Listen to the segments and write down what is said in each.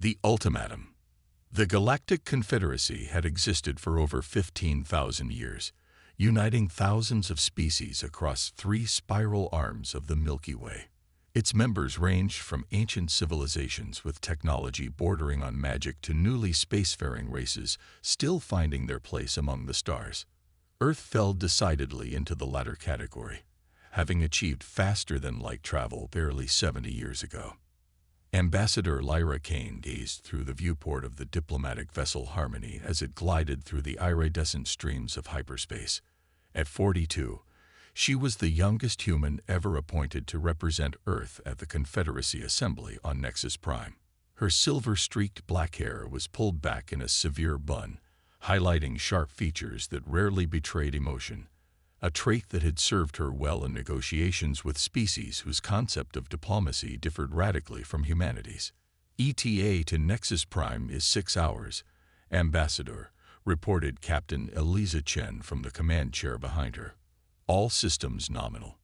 The ultimatum. The Galactic Confederacy had existed for over 15,000 years, uniting thousands of species across 3 spiral arms of the Milky Way. Its members ranged from ancient civilizations with technology bordering on magic to newly spacefaring races still finding their place among the stars. Earth fell decidedly into the latter category, having achieved faster-than-light travel barely 70 years ago. Ambassador Lyra Kane gazed through the viewport of the diplomatic vessel Harmony as it glided through the iridescent streams of hyperspace. At 42, she was the youngest human ever appointed to represent Earth at the Confederacy Assembly on Nexus Prime. Her silver-streaked black hair was pulled back in a severe bun, highlighting sharp features that rarely betrayed emotion, a trait that had served her well in negotiations with species whose concept of diplomacy differed radically from humanity's. ETA to Nexus Prime is 6 hours, Ambassador, reported Captain Eliza Chen from the command chair behind her. All systems nominal.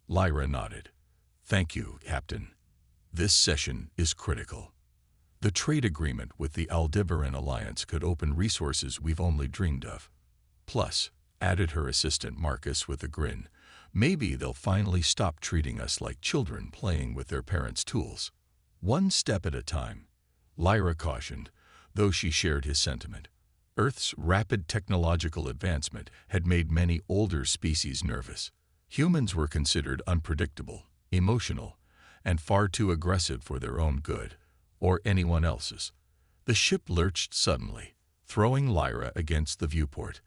Lyra nodded. Thank you, Captain. This session is critical. The trade agreement with the Aldebaran Alliance could open resources we've only dreamed of. Plus, added her assistant Marcus with a grin, maybe they'll finally stop treating us like children playing with their parents' tools. One step at a time, Lyra cautioned, though she shared his sentiment. Earth's rapid technological advancement had made many older species nervous. Humans were considered unpredictable, emotional, and far too aggressive for their own good, or anyone else's. The ship lurched suddenly, throwing Lyra against the viewport.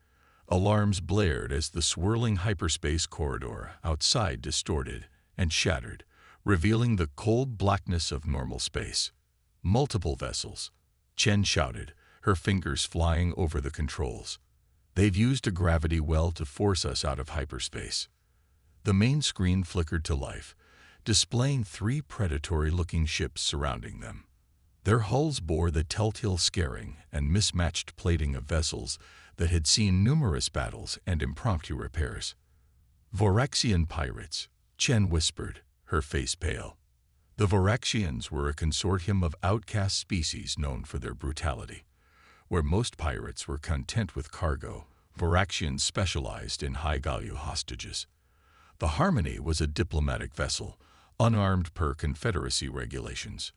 Alarms blared as the swirling hyperspace corridor outside distorted and shattered, revealing the cold blackness of normal space. Multiple vessels, Chen shouted, her fingers flying over the controls. They've used a gravity well to force us out of hyperspace. The main screen flickered to life, displaying 3 predatory-looking ships surrounding them. Their hulls bore the telltale scarring and mismatched plating of vessels that had seen numerous battles and impromptu repairs. Voraxian pirates, Chen whispered, her face pale. The Voraxians were a consortium of outcast species known for their brutality. Where most pirates were content with cargo, Voraxians specialized in high-value hostages. The Harmony was a diplomatic vessel, unarmed per Confederacy regulations.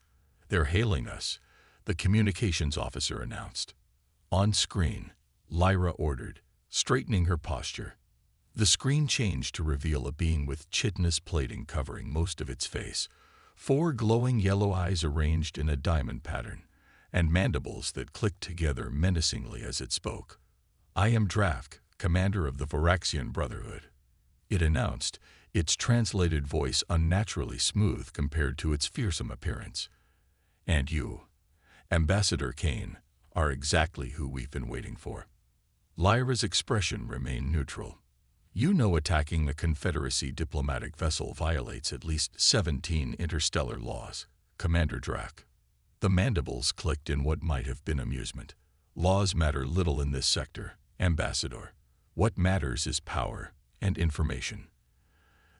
They're hailing us, the communications officer announced. On screen, Lyra ordered, straightening her posture. The screen changed to reveal a being with chitinous plating covering most of its face, 4 glowing yellow eyes arranged in a diamond pattern, and mandibles that clicked together menacingly as it spoke. I am Drafk, commander of the Voraxian Brotherhood. It announced, its translated voice unnaturally smooth compared to its fearsome appearance. And you, Ambassador Kane, are exactly who we've been waiting for. Lyra's expression remained neutral. You know attacking the Confederacy diplomatic vessel violates at least 17 interstellar laws, Commander Drafk. The mandibles clicked in what might have been amusement. Laws matter little in this sector, Ambassador. What matters is power and information.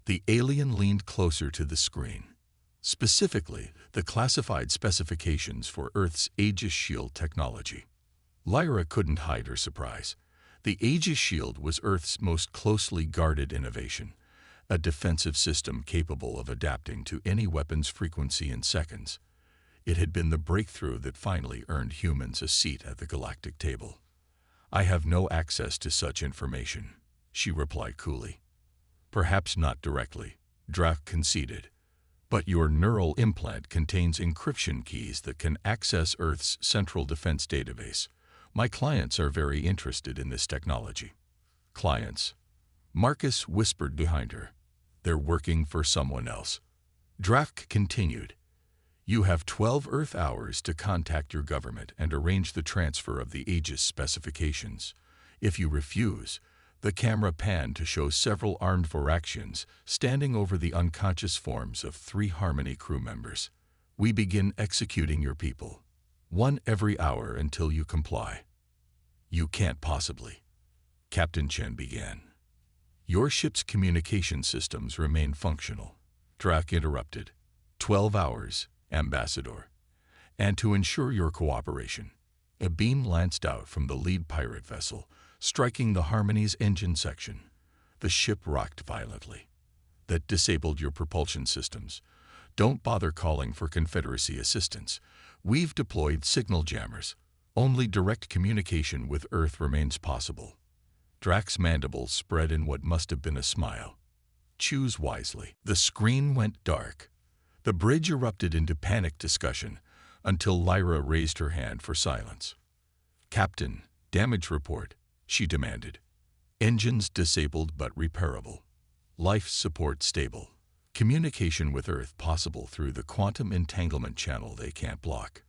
The alien leaned closer to the screen. Specifically, the classified specifications for Earth's Aegis Shield technology. Lyra couldn't hide her surprise. The Aegis Shield was Earth's most closely guarded innovation, a defensive system capable of adapting to any weapon's frequency in seconds. It had been the breakthrough that finally earned humans a seat at the galactic table. I have no access to such information, she replied coolly. Perhaps not directly, Drafk conceded. But your neural implant contains encryption keys that can access Earth's central defense database. My clients are very interested in this technology. Clients? Marcus whispered behind her. They're working for someone else. Drafk continued. You have 12 Earth hours to contact your government and arrange the transfer of the Aegis specifications. If you refuse, the camera panned to show several armed Voraxians standing over the unconscious forms of 3 Harmony crew members. We begin executing your people. 1 every hour until you comply. You can't possibly. Captain Chen began. Your ship's communication systems remain functional. Drafk interrupted. 12 hours, Ambassador. And to ensure your cooperation, a beam lanced out from the lead pirate vessel, striking the Harmony's engine section. The ship rocked violently. That disabled your propulsion systems. Don't bother calling for Confederacy assistance. We've deployed signal jammers. Only direct communication with Earth remains possible. Drax's mandibles spread in what must have been a smile. Choose wisely. The screen went dark. The bridge erupted into panicked discussion until Lyra raised her hand for silence. "Captain, damage report," she demanded. "Engines disabled but repairable. Life support stable. Communication with Earth possible through the quantum entanglement channel they can't block."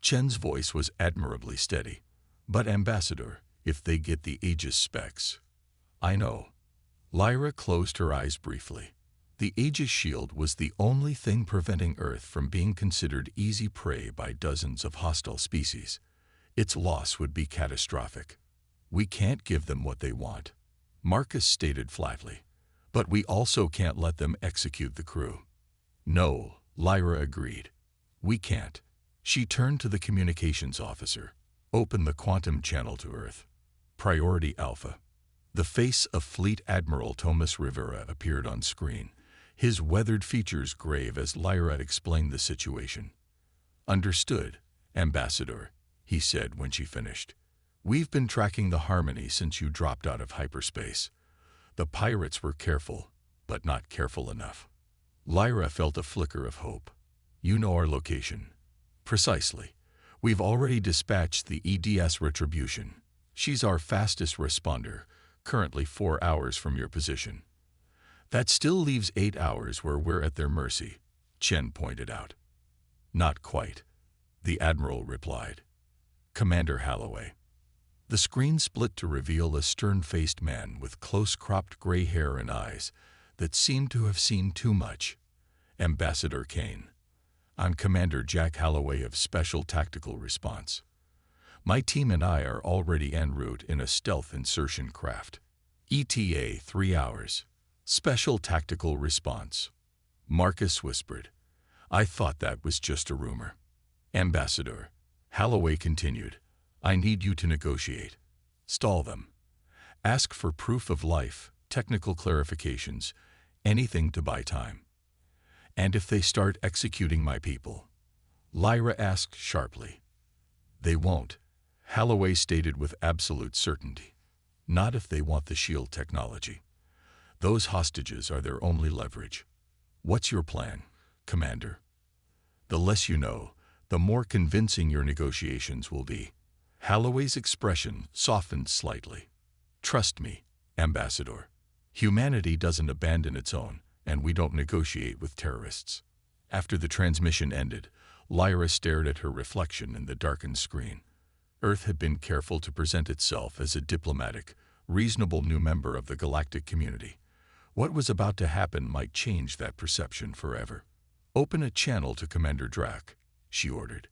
Chen's voice was admirably steady. "But Ambassador, if they get the Aegis specs..." "I know." Lyra closed her eyes briefly. The Aegis shield was the only thing preventing Earth from being considered easy prey by dozens of hostile species. Its loss would be catastrophic. "We can't give them what they want," Marcus stated flatly. "But we also can't let them execute the crew." "No," Lyra agreed. "We can't." She turned to the communications officer. "Open the quantum channel to Earth. Priority Alpha." The face of Fleet Admiral Thomas Rivera appeared on screen, his weathered features grave as Lyra explained the situation. "Understood, Ambassador," he said when she finished. "We've been tracking the Harmony since you dropped out of hyperspace. The pirates were careful, but not careful enough." Lyra felt a flicker of hope. "You know our location." "Precisely. We've already dispatched the EDS Retribution. She's our fastest responder, currently 4 hours from your position." "That still leaves 8 hours where we're at their mercy," Chen pointed out. "Not quite," the Admiral replied. "Commander Holloway." The screen split to reveal a stern-faced man with close-cropped gray hair and eyes that seemed to have seen too much. "Ambassador Kane. I'm Commander Jack Holloway of Special Tactical Response. My team and I are already en route in a stealth insertion craft. ETA 3 hours. Special Tactical Response." Marcus whispered. "I thought that was just a rumor." "Ambassador," Holloway continued, "I need you to negotiate. Stall them. Ask for proof of life, technical clarifications, anything to buy time. And if they start executing my people?" Lyra asked sharply. "They won't," Holloway stated with absolute certainty. "Not if they want the shield technology. Those hostages are their only leverage." "What's your plan, Commander?" "The less you know, the more convincing your negotiations will be." Holloway's expression softened slightly. "Trust me, Ambassador. Humanity doesn't abandon its own, and we don't negotiate with terrorists." After the transmission ended, Lyra stared at her reflection in the darkened screen. Earth had been careful to present itself as a diplomatic, reasonable new member of the galactic community. What was about to happen might change that perception forever. "Open a channel to Commander Drac," she ordered.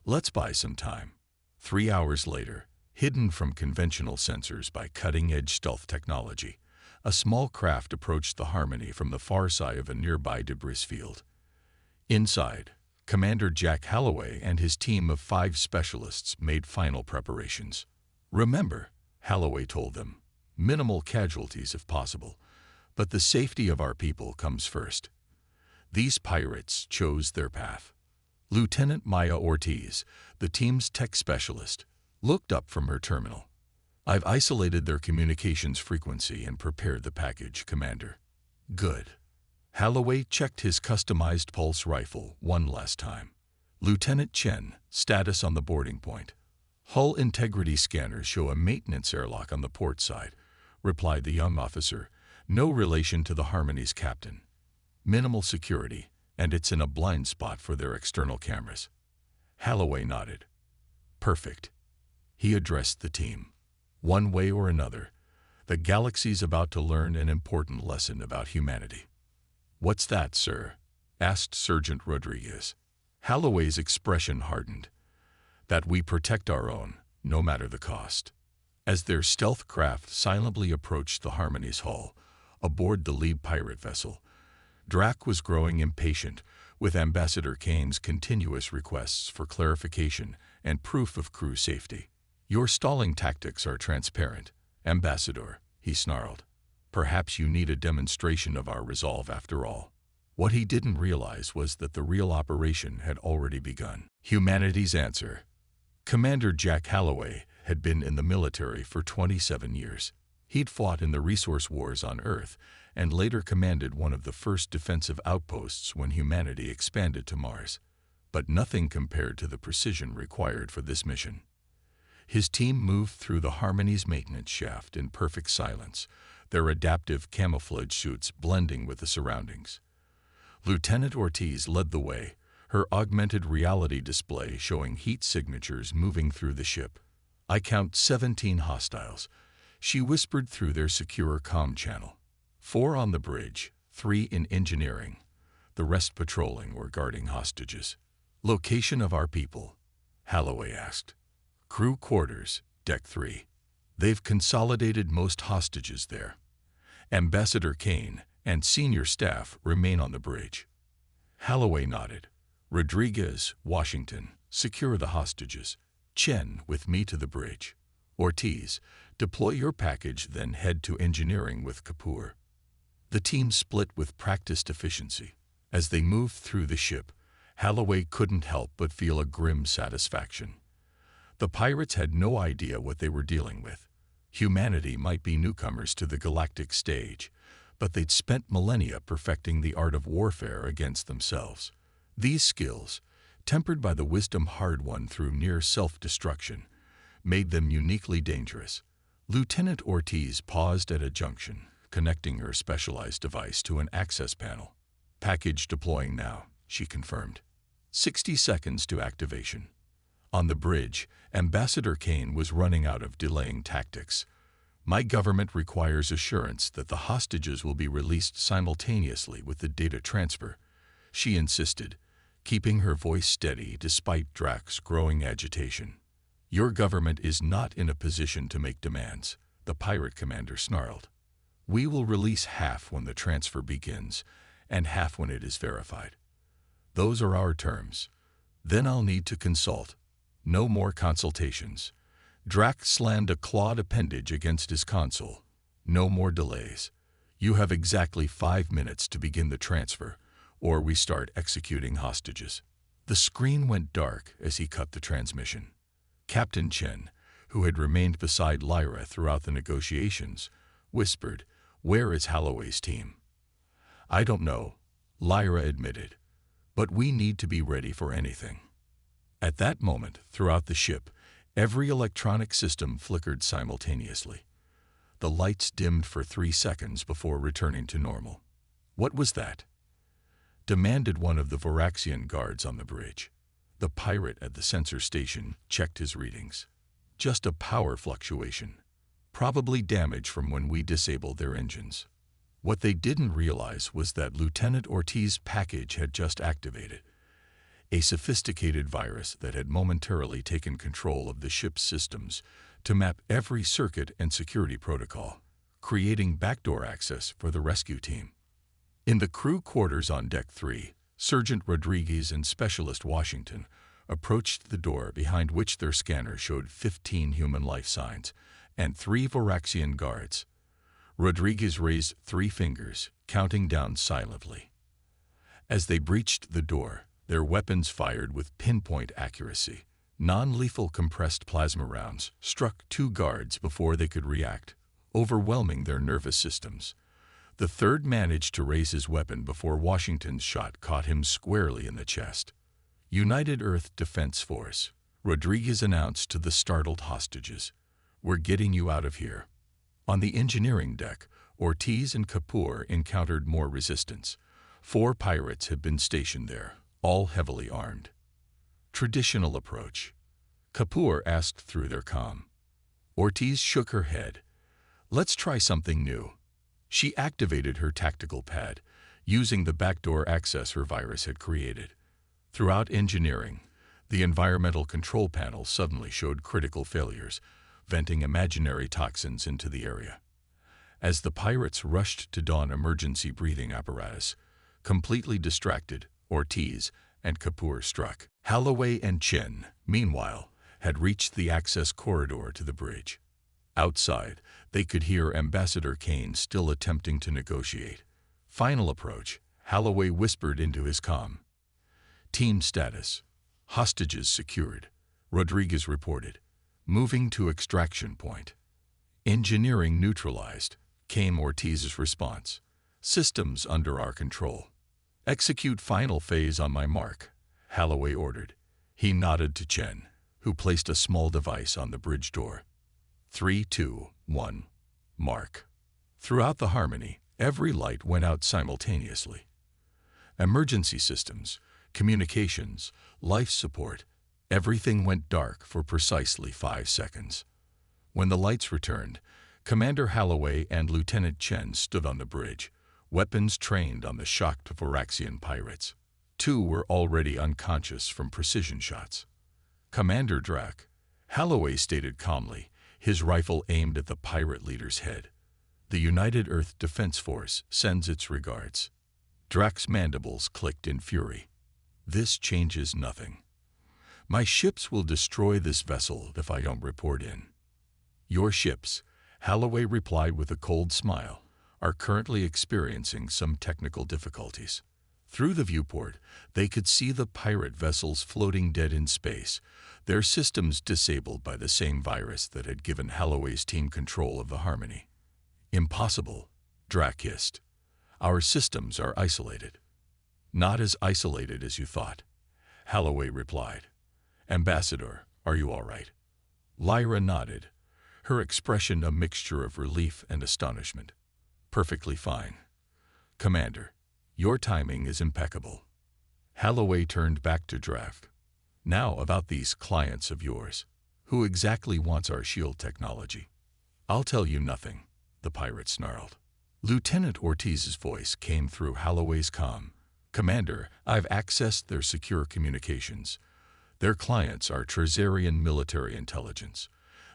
"Let's buy some time." 3 hours later, hidden from conventional sensors by cutting-edge stealth technology, a small craft approached the Harmony from the far side of a nearby debris field. Inside, Commander Jack Holloway and his team of 5 specialists made final preparations. "Remember," Holloway told them, "minimal casualties if possible, but the safety of our people comes first." These pirates chose their path. Lieutenant Maya Ortiz, the team's tech specialist, looked up from her terminal. "I've isolated their communications frequency and prepared the package, Commander." "Good." Holloway checked his customized pulse rifle one last time. "Lieutenant Chen, status on the boarding point." "Hull integrity scanners show a maintenance airlock on the port side," replied the young officer. "No relation to the Harmony's captain. Minimal security, and it's in a blind spot for their external cameras." Holloway nodded. "Perfect." He addressed the team. "One way or another, the galaxy's about to learn an important lesson about humanity." "What's that, sir?" asked Sergeant Rodriguez. Holloway's expression hardened. "That we protect our own, no matter the cost." As their stealth craft silently approached the Harmony's hull, aboard the lead pirate vessel, Drac was growing impatient with Ambassador Kane's continuous requests for clarification and proof of crew safety. "Your stalling tactics are transparent, Ambassador," he snarled. "Perhaps you need a demonstration of our resolve after all." What he didn't realize was that the real operation had already begun. Humanity's answer. Commander Jack Holloway had been in the military for 27 years. He'd fought in the resource wars on Earth and later commanded one of the first defensive outposts when humanity expanded to Mars. But nothing compared to the precision required for this mission. His team moved through the Harmony's maintenance shaft in perfect silence, their adaptive camouflage suits blending with the surroundings. Lieutenant Ortiz led the way, her augmented reality display showing heat signatures moving through the ship. "I count 17 hostiles," she whispered through their secure comm channel. 4 on the bridge, 3 in engineering, the rest patrolling or guarding hostages. "Location of our people?" Holloway asked. "Crew quarters, Deck 3. They've consolidated most hostages there. Ambassador Kane and senior staff remain on the bridge." Holloway nodded. "Rodriguez, Washington, secure the hostages. Chen, with me to the bridge. Ortiz, deploy your package, then head to engineering with Kapoor." The team split with practiced efficiency. As they moved through the ship, Holloway couldn't help but feel a grim satisfaction. The pirates had no idea what they were dealing with. Humanity might be newcomers to the galactic stage, but they'd spent millennia perfecting the art of warfare against themselves. These skills, tempered by the wisdom hard-won through near self-destruction, made them uniquely dangerous. Lieutenant Ortiz paused at a junction, connecting her specialized device to an access panel. "Package deploying now," she confirmed. 60 seconds to activation. On the bridge, Ambassador Kane was running out of delaying tactics. "My government requires assurance that the hostages will be released simultaneously with the data transfer," she insisted, keeping her voice steady despite Drax's growing agitation. "Your government is not in a position to make demands," the pirate commander snarled. "We will release half when the transfer begins, and half when it is verified. Those are our terms. Then I'll need to consult." No more consultations. Drax slammed a clawed appendage against his console. "No more delays. You have exactly 5 minutes to begin the transfer, or we start executing hostages." The screen went dark as he cut the transmission. Captain Chen, who had remained beside Lyra throughout the negotiations, whispered, "Where is Holloway's team?" "I don't know," Lyra admitted, "but we need to be ready for anything." At that moment, throughout the ship, every electronic system flickered simultaneously. The lights dimmed for 3 seconds before returning to normal. "What was that?" demanded one of the Voraxian guards on the bridge. The pirate at the sensor station checked his readings. "Just a power fluctuation. Probably damage from when we disabled their engines." What they didn't realize was that Lieutenant Ortiz's package had just activated. A sophisticated virus that had momentarily taken control of the ship's systems to map every circuit and security protocol, creating backdoor access for the rescue team. In the crew quarters on Deck 3, Sergeant Rodriguez and Specialist Washington approached the door behind which their scanner showed 15 human life signs and 3 Voraxian guards. Rodriguez raised 3 fingers, counting down silently. As they breached the door, their weapons fired with pinpoint accuracy. Non-lethal compressed plasma rounds struck 2 guards before they could react, overwhelming their nervous systems. The third managed to raise his weapon before Washington's shot caught him squarely in the chest. "United Earth Defense Force," Rodriguez announced to the startled hostages. "We're getting you out of here." On the engineering deck, Ortiz and Kapoor encountered more resistance. 4 pirates had been stationed there, all heavily armed. "Traditional approach?" Kapoor asked through their comm. Ortiz shook her head. "Let's try something new." She activated her tactical pad, using the backdoor access her virus had created. Throughout engineering, the environmental control panel suddenly showed critical failures, venting imaginary toxins into the area. As the pirates rushed to don emergency breathing apparatus, completely distracted, Ortiz, and Kapoor struck. Holloway and Chen, meanwhile, had reached the access corridor to the bridge. Outside, they could hear Ambassador Kane still attempting to negotiate. Final approach, Holloway whispered into his comm. Team status. Hostages secured. Rodriguez reported. Moving to extraction point. Engineering neutralized, came Ortiz's response. Systems under our control. Execute final phase on my mark, Holloway ordered. He nodded to Chen, who placed a small device on the bridge door. 3, 2, 1. Mark. Throughout the Harmony, every light went out simultaneously. Emergency systems, communications, life support, everything went dark for precisely 5 seconds. When the lights returned, Commander Holloway and Lieutenant Chen stood on the bridge, weapons trained on the shocked Varaxian pirates. 2 were already unconscious from precision shots. Commander Drac, Holloway stated calmly, his rifle aimed at the pirate leader's head. The United Earth Defense Force sends its regards. Drac's mandibles clicked in fury. This changes nothing. My ships will destroy this vessel if I don't report in. Your ships, Holloway replied with a cold smile, are currently experiencing some technical difficulties. Through the viewport, they could see the pirate vessels floating dead in space, their systems disabled by the same virus that had given Holloway's team control of the Harmony. Impossible, Drac hissed. Our systems are isolated. Not as isolated as you thought, Holloway replied. Ambassador, are you all right? Lyra nodded, her expression a mixture of relief and astonishment. Perfectly fine. Commander, your timing is impeccable. Holloway turned back to Drac. Now about these clients of yours. Who exactly wants our shield technology? I'll tell you nothing, the pirate snarled. Lieutenant Ortiz's voice came through Holloway's comm. Commander, I've accessed their secure communications. Their clients are Trazarian military intelligence.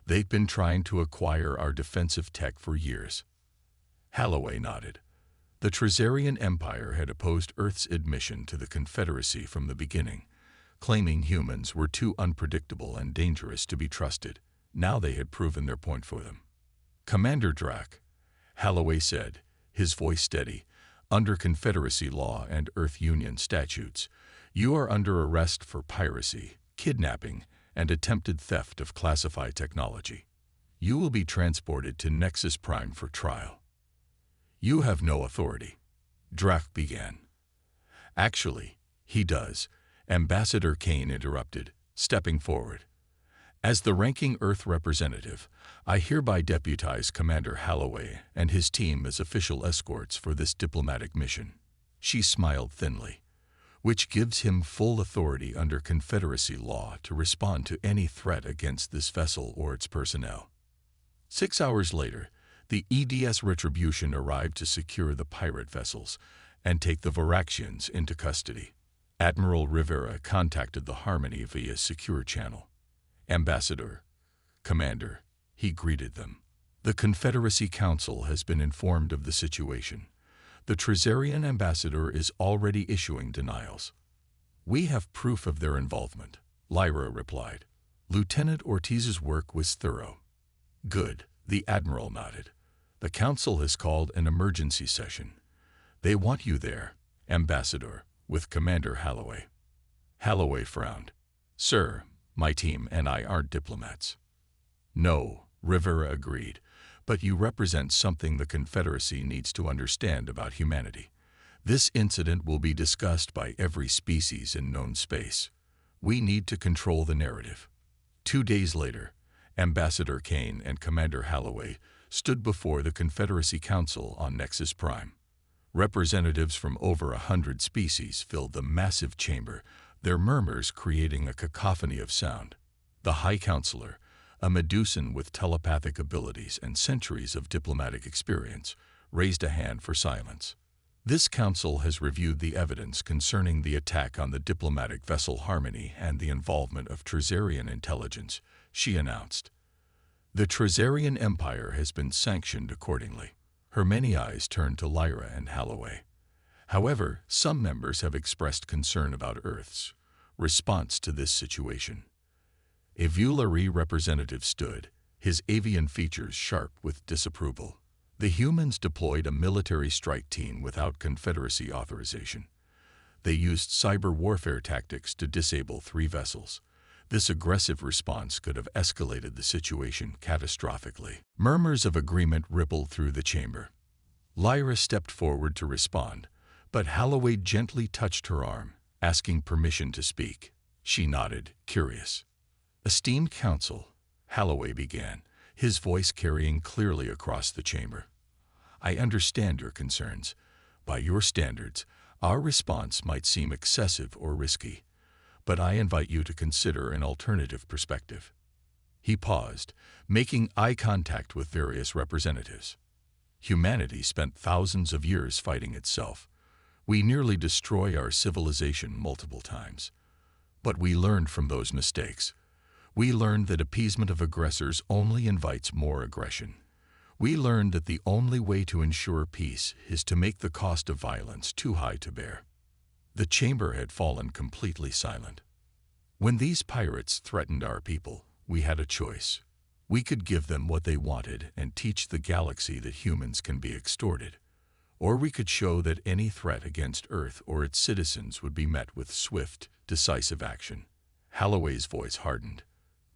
They've been trying to acquire our defensive tech for years. Holloway nodded. The Trazarian Empire had opposed Earth's admission to the Confederacy from the beginning, claiming humans were too unpredictable and dangerous to be trusted. Now they had proven their point for them. Commander Drac, Holloway said, his voice steady, under Confederacy law and Earth Union statutes, you are under arrest for piracy, kidnapping, and attempted theft of classified technology. You will be transported to Nexus Prime for trial. You have no authority, Drac began. Actually, he does, Ambassador Kane interrupted, stepping forward. As the ranking Earth representative, I hereby deputize Commander Holloway and his team as official escorts for this diplomatic mission. She smiled thinly, which gives him full authority under Confederacy law to respond to any threat against this vessel or its personnel. 6 hours later, the EDS Retribution arrived to secure the pirate vessels and take the Varaxians into custody. Admiral Rivera contacted the Harmony via secure channel. Ambassador, Commander, he greeted them. The Confederacy Council has been informed of the situation. The Trazarian ambassador is already issuing denials. We have proof of their involvement, Lyra replied. Lieutenant Ortiz's work was thorough. Good, the Admiral nodded. The Council has called an emergency session. They want you there, Ambassador, with Commander Holloway. Holloway frowned. Sir, my team and I aren't diplomats. No, Rivera agreed, but you represent something the Confederacy needs to understand about humanity. This incident will be discussed by every species in known space. We need to control the narrative. 2 days later, Ambassador Kane and Commander Holloway stood before the Confederacy Council on Nexus Prime. Representatives from over 100 species filled the massive chamber, their murmurs creating a cacophony of sound. The High Counselor, a Medusan with telepathic abilities and centuries of diplomatic experience, raised a hand for silence. This council has reviewed the evidence concerning the attack on the diplomatic vessel Harmony and the involvement of Trazarian intelligence, she announced. The Trazarian Empire has been sanctioned accordingly. Her many eyes turned to Lyra and Holloway. However, some members have expressed concern about Earth's response to this situation. A Vulari representative stood, his avian features sharp with disapproval. The humans deployed a military strike team without Confederacy authorization. They used cyber warfare tactics to disable 3 vessels. This aggressive response could have escalated the situation catastrophically. Murmurs of agreement rippled through the chamber. Lyra stepped forward to respond, but Holloway gently touched her arm, asking permission to speak. She nodded, curious. "Esteemed Council," Holloway began, his voice carrying clearly across the chamber. "I understand your concerns. By your standards, our response might seem excessive or risky, but I invite you to consider an alternative perspective." He paused, making eye contact with various representatives. Humanity spent thousands of years fighting itself. We nearly destroyed our civilization multiple times. But we learned from those mistakes. We learned that appeasement of aggressors only invites more aggression. We learned that the only way to ensure peace is to make the cost of violence too high to bear. The chamber had fallen completely silent. When these pirates threatened our people, we had a choice. We could give them what they wanted and teach the galaxy that humans can be extorted. Or we could show that any threat against Earth or its citizens would be met with swift, decisive action. Holloway's voice hardened.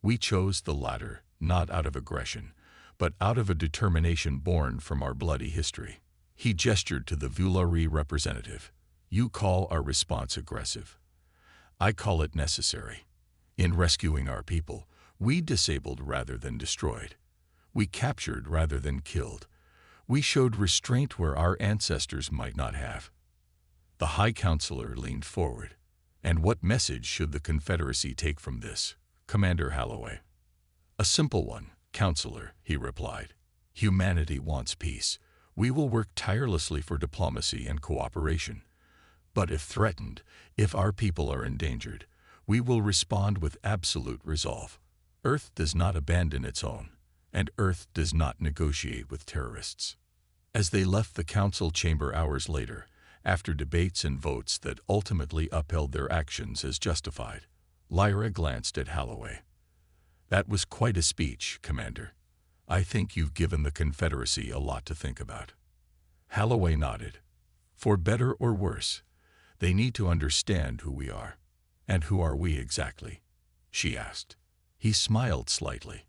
We chose the latter, not out of aggression, but out of a determination born from our bloody history. He gestured to the Vulari representative. "You call our response aggressive. I call it necessary. In rescuing our people, we disabled rather than destroyed. We captured rather than killed. We showed restraint where our ancestors might not have." The High Counselor leaned forward. "And what message should the Confederacy take from this, Commander Holloway?" "A simple one, Counselor," he replied. "Humanity wants peace. We will work tirelessly for diplomacy and cooperation. But if threatened, if our people are endangered, we will respond with absolute resolve. Earth does not abandon its own, and Earth does not negotiate with terrorists." As they left the council chamber hours later, after debates and votes that ultimately upheld their actions as justified, Lyra glanced at Holloway. "That was quite a speech, Commander. I think you've given the Confederacy a lot to think about." Holloway nodded. "For better or worse, they need to understand who we are." "And who are we exactly?" she asked. He smiled slightly.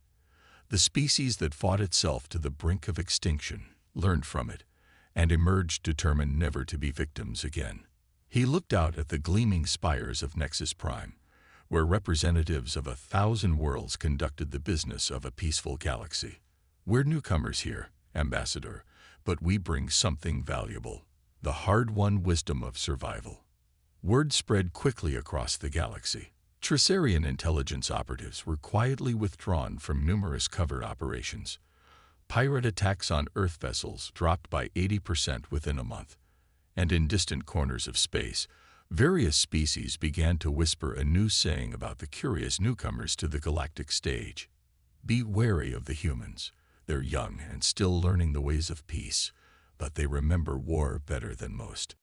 "The species that fought itself to the brink of extinction, learned from it, and emerged determined never to be victims again." He looked out at the gleaming spires of Nexus Prime, where representatives of 1,000 worlds conducted the business of a peaceful galaxy. "We're newcomers here, Ambassador, but we bring something valuable, the hard-won wisdom of survival." Word spread quickly across the galaxy. Tricerian intelligence operatives were quietly withdrawn from numerous covert operations. Pirate attacks on Earth vessels dropped by 80% within a month. And in distant corners of space, various species began to whisper a new saying about the curious newcomers to the galactic stage. "Be wary of the humans. They're young and still learning the ways of peace, but they remember war better than most."